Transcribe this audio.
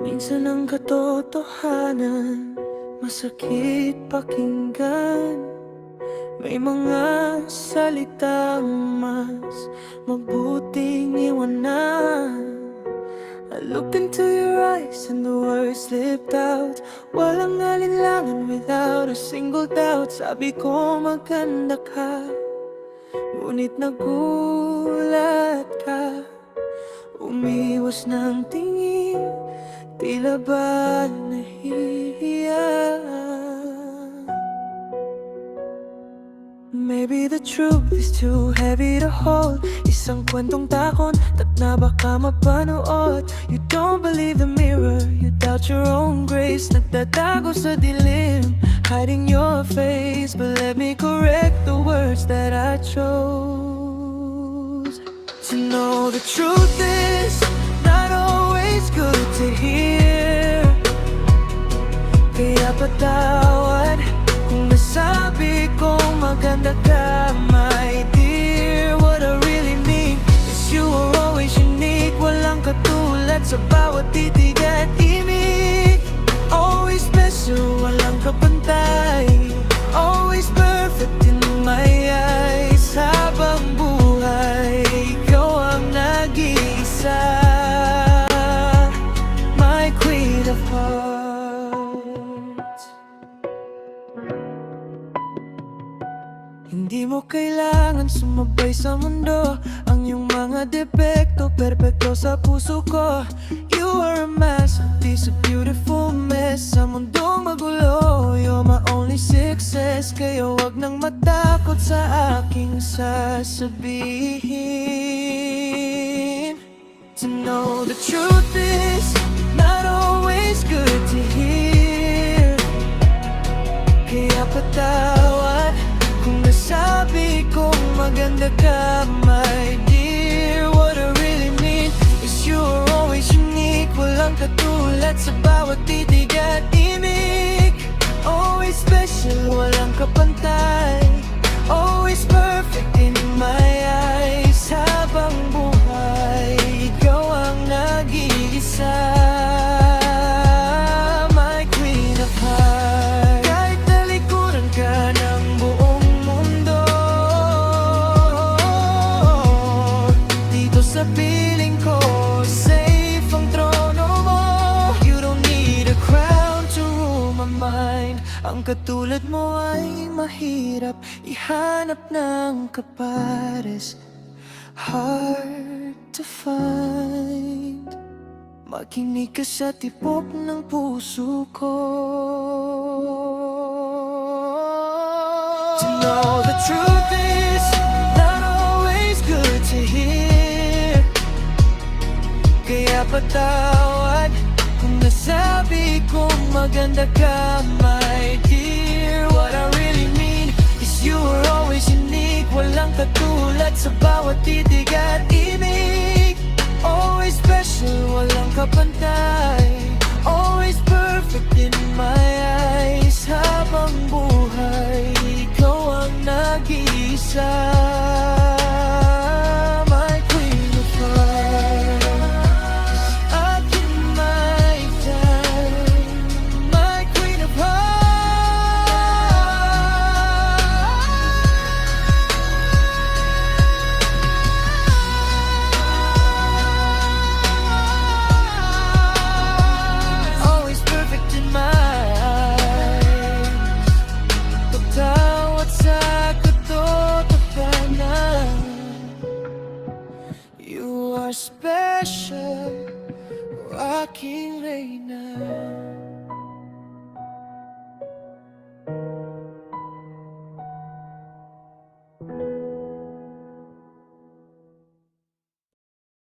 Minsan ang katotohanan masakit pakinggan. May mga salitang mas mabuting iwanan. I looked into your eyes and the words slipped out. Walang alinlangan without a single doubt. Sabi ko maganda ka, ngunit nagulat ka. Umiwas ng tingin, tila ba nahihiya. Maybe the truth is too heavy to hold. Isang kwentong takon, na baka mapanood. You don't believe the mirror, you doubt your own grace. Nagtatago sa dilim, hiding your face. But let me correct the words that I chose. To know the truth is not always good to hear. Kaya patawad kung nasabi kong maganda ka, my dear. What I really mean is you are always unique. Walang katulad sa bawat titig at imig. Always special, walang kapantay. Always perfect in my eyes. Habang buhay, ikaw ang nag-iisa, my queen of hearts. Hindi mo kailangan sumabay sa mundo. Ang iyong mga depekto, perpekto sa puso ko. You are a masterpiece, a beautiful mess. Sa mundong magulo, you're my only success. Kaya wag nang matakot sa aking sasabihin. To know the truth is not always good to hear. Kaya patawad kung nasabi kong maganda ka, my dear. What I really mean is you are always unique. Walang katulad sa bawat titig at imig. Always special, walang kapantay. Always perfect in my eyes. Habang buhay, ikaw ang nag-iisa, my queen of hearts. Kahit talikuran ka ng buong mundo, dito sa piling ko, safe ang trono mo. You don't need a crown to rule my mind. Ang katulad mo ay mahirap ihanap ng kapares. Hard to find. Makinig ka sa tibok ng puso ko. To know the truth is not always good to hear. Kaya patawad kung nasabi kong maganda ka, my dear. What I really mean is you are always unique. Walang katulad sa bawat titig at imig. Always special, walang kapantay. Always perfect in my eyes. Habang buhay, ikaw ang nag-iisa, my queen of hearts. Akin my time, my queen of hearts. Always perfect in my eyes. Patawad sa katotohanan. You are special, aking reyna.